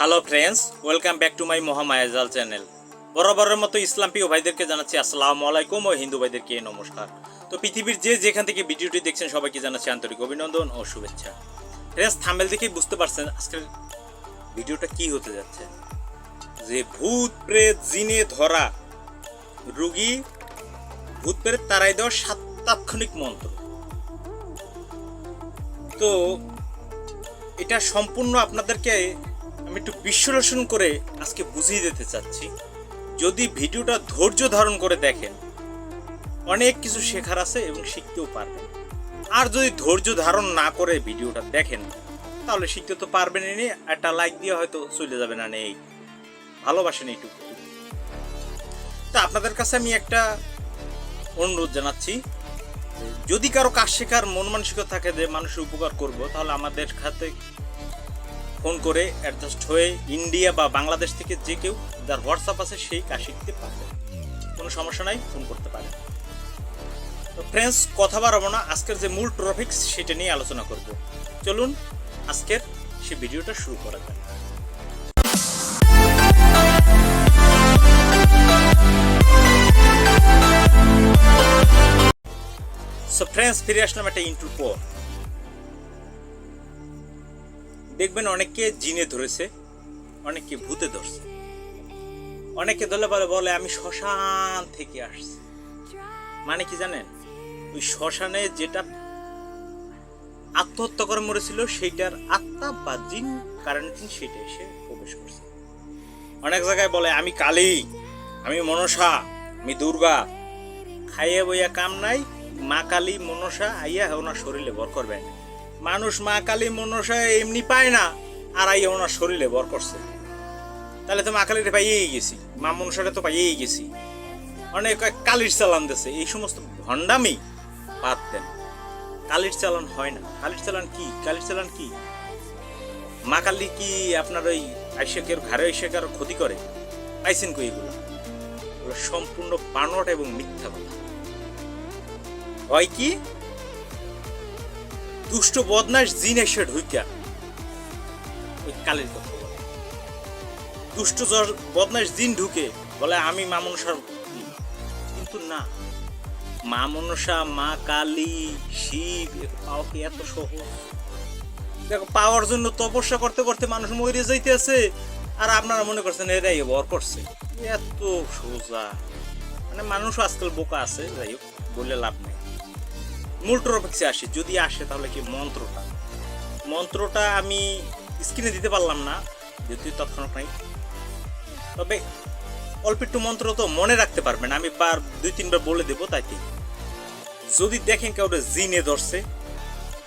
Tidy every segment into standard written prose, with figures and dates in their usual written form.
Hello friends, welcome back to my Mahamayajal channel. বরাবরের মতো ইসলাম প্রিয় ভাইদেরকে জানাচ্ছি আসসালামু আলাইকুম ও হিন্দু ভাইদেরকে নমস্কার। তো পৃথিবীর যেখান থেকে ভিডিওটি দেখছেন সবাইকে জানাচ্ছি আন্তরিক অভিনন্দন ও শুভেচ্ছা। ফ্রেন্ডস, থাম্বনেল দেখেই বুঝতে পারছেন আজকের ভিডিওটা কি হতে যাচ্ছে। যে ভূত প্রেত জিনে ধরা রুগী, ভূত প্রেত তাড়াই দেওয়ার 7 তাৎক্ষণিক মন্ত্র। তো এটা সম্পূর্ণ আপনাদেরকে আমি একটু বিশ্লেষণ করে আজকে বুঝিয়ে দিতে চাচ্ছি। যদি ভিডিওটা ধৈর্য ধারণ করে দেখেন অনেক কিছু শেখার আছে এবং শিখতেও পারবেন। আর যদি ধৈর্য ধারণ না করে ভিডিওটা দেখেন তাহলে শিখতে তো পারবেনই না, একটা লাইক দিয়ে হয়তো চলে যাবে না, নেই ভালোবাসেন এইটুকু। তা আপনাদের কাছে আমি একটা অনুরোধ জানাচ্ছি, যদি কারো কাজ শেখার মন মানসিকতা থাকে যে মানুষের উপকার করব, তাহলে আমাদের খাতে ফোন করে অ্যাডজাস্ট হয়ে ইন্ডিয়া বা বাংলাদেশ থেকে যে কেউ যার হোয়াটসঅ্যাপ আছে সেই কাজ শিখতে পারবে, কোনো সমস্যা নাই, ফোন করতে পারে। তো ফ্রেন্ডস, কথা বাড়াবো না, আজকের যে মূল টপিকস সেটা নিয়ে আলোচনা করব। চলুন আজকের সেই ভিডিওটা শুরু করা যাক। সো ফ্রেন্ডস, ফিরে আসলাম একটা ইন্ট্রোর পর। দেখবেন অনেককে জিনে ধরেছে, অনেককে ভূতে ধরছে, অনেকে ধরলে বলে আমি শ্মশান থেকে আসছি। মানে কি জানেন, ওই শ্মশানে যেটা আত্মহত্যা করে মরেছিল সেইটার আত্মা বা জিন কারেন্ট সেটা এসে প্রবেশ করছে। অনেক জায়গায় বলে আমি কালী, আমি মনসা, আমি দুর্গা। খাইয়ে বইয়া কাম নাই, মা কালী মনসা আইয়া ওনার শরীরে বর করবে। মানুষ মা কালী মনসা এমনি পায় না, আর আইয়া ওনার শরীরে বর করছে। তাহলে তো মা কালীরে পাইয়েই গেছি, মা মনসারে তো পাইয়েই গেছি। অনেক কালির চালান দিচ্ছে। এই সমস্ত ভণ্ডামি বাদ দেন। কালির চালান হয় না। কালির চালান কি? কালির চালান কি? মা কালী কি আপনার ওই আইসেকের ঘরে আইসেকের ক্ষতি করে? পাইছেন কই? এগুলো সম্পূর্ণ বানট এবং মিথ্যা কথা। হয় কি, দুষ্ট বদমাশ জিন এসে ঢুইকা ওই কালীর কথা বলে। দুষ্ট বদমাশ জিন ঢুকে বলে আমি মা মনসার, কিন্তু না, মা মনসা, মা কালী, শিব পাওয়া কি এত সহজ? দেখো, পাওয়ার জন্য তপস্যা করতে করতে মানুষ মরে যাইতেছে, আর আপনারা মনে করছেন এরাই বর করছে। এত সোজা? মানে মানুষ আজকাল বোকা আছে। যাই হোক, বললে লাভ নেই। মূল টপিক্সে আসে, যদি আসে তাহলে কি মন্ত্রটা আমি স্ক্রিনে দিতে পারলাম না যেহেতু তৎক্ষণাৎ নাই, তবে অল্প একটু মন্ত্র তো মনে রাখতে পারবেন। আমি 2-3 বার বলে দেবো। তাই কি, যদি দেখেন কাউকে জিনে ধরছে,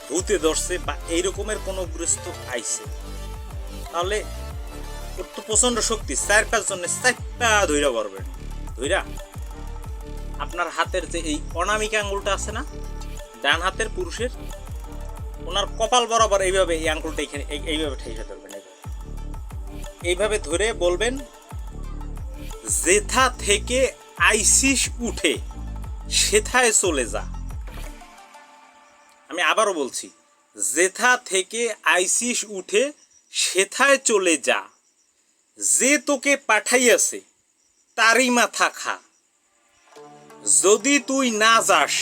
ভূতে ধরছে বা এইরকমের কোনো গ্রস্ত আইছে, তাহলে ওর তো প্রচন্ড শক্তি, 4-5 জনের 4টা ধৈরা করবেন। ধৈরা আপনার হাতের যে এই অনামিকা আঙ্গুলটা আছে না, ডান হাতের পুরুষের, ওনার কপাল বরাবর এইভাবে এই আঙ্গুলটা এখানে এইভাবে ঠেসে ধরবেন। এইভাবে ধরে বলবেন, যেথা থেকে আইসিস উঠে সেথায় চলে যা। আমি আবারও বলছি, যেথা থেকে আইসিস উঠে সেথায় চলে যা, যে তোকে পাঠাইয়াছে তারই মাথা খা। যদি তুই না যাস,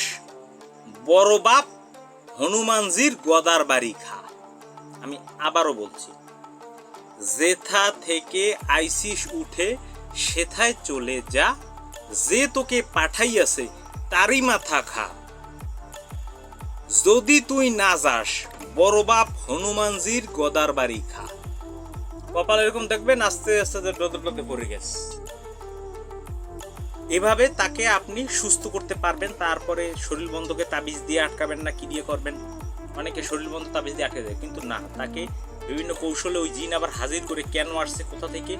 বড় বাপ হনুমানজির গদার বাড়ি খা। আমি আবারও বলছি, যেথা থেকে আইসিস উঠে সেথায় চলে যা, যে তোকে পাঠাইয়াছে তারই মাথা খা। যদি তুই না যাস, বড় বাপ হনুমানজির গদার বাড়ি খা। কপাল এরকম দেখবেন আস্তে আস্তে ডদে পড়ে গেছে। এভাবে তাকে আপনি সুস্থ করতে পারবেন। তারপরে শরীর বন্ধকে তাবিজ দিয়ে আটকাবেন না, কি দিয়ে করবেন? অনেকে শরীর বন্ধ তাবিজ দিয়ে আটকে দেয়, কিন্তু না, তাকে বিভিন্ন কৌশলে ওই জিন আবার হাজির করে কেন আসছে, কোথা থেকে,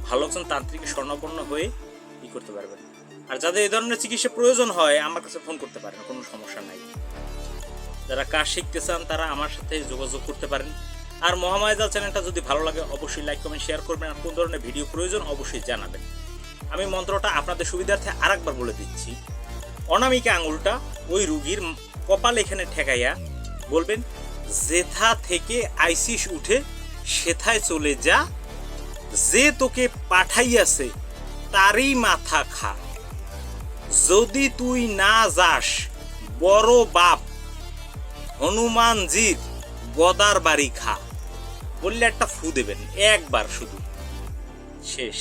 ভালো একজন তান্ত্রিকের স্বর্ণাপন্ন হয়ে ই করতে পারবেন। আর যাদের এই ধরনের চিকিৎসা প্রয়োজন হয় আমার কাছে ফোন করতে পারেন, কোনো সমস্যা নাই। যারা কাজ শিখতে চান তারা আমার সাথে যোগাযোগ করতে পারেন। আর মহামায়াজাল চ্যানেলটা যদি ভালো লাগে অবশ্যই লাইক কমেন্ট শেয়ার করবেন। আর কোন ধরনের ভিডিও প্রয়োজন অবশ্যই জানাবেন। আমি মন্ত্রটা আপনাদের সুবিধার্থে আরেকবার বলে দিচ্ছি। অনামিকা আঙুলটা ওই রুগীর কপাল এখানে ঠেকাইয়া বলবেন, যেথা থেকে আইসিস উঠে সেথায় চলে যা, যে তোকে পাঠাইয়াছে তারই মাথা খা। যদি তুই না যাস বড় বাপ হনুমানজির গদার বাড়ি খা বললে একটা ফু দেবেন একবার শুধু, শেষ।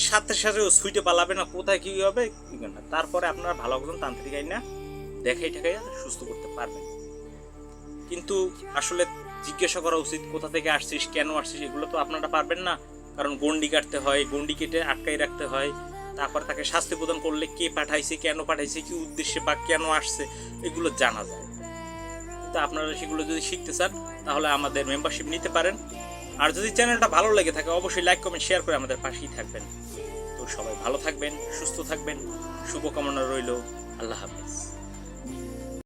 সাথে সাথে ও সুইটে পালাবে না, কোথায় কি হবে কি না। তারপরে আপনারা ভালো একজন তান্ত্রিক আইন না দেখাই ঠেকাই সুস্থ করতে পারবেন। কিন্তু আসলে জিজ্ঞাসা করা উচিত কোথা থেকে আসছিস, কেন আসছিস, এগুলো তো আপনারা পারবেন না। কারণ গন্ডি কাটতে হয়, গন্ডি কেটে আটকাই রাখতে হয়, তারপর তাকে শাস্তি প্রদান করলে কে পাঠাইছে, কেন পাঠাইছে, কি উদ্দেশ্যে বা কেন আসছে এগুলো জানা যায়। তো আপনারা সেগুলো যদি শিখতে চান তাহলে আমাদের মেম্বারশিপ নিতে পারেন। আর যদি চ্যানেলটা ভালো লেগে থাকে অবশ্যই লাইক কমেন্ট শেয়ার করে আমাদের পাশেই থাকবেন। তো সবাই ভালো থাকবেন, সুস্থ থাকবেন, শুভকামনা রইল। আল্লাহ হাফেজ।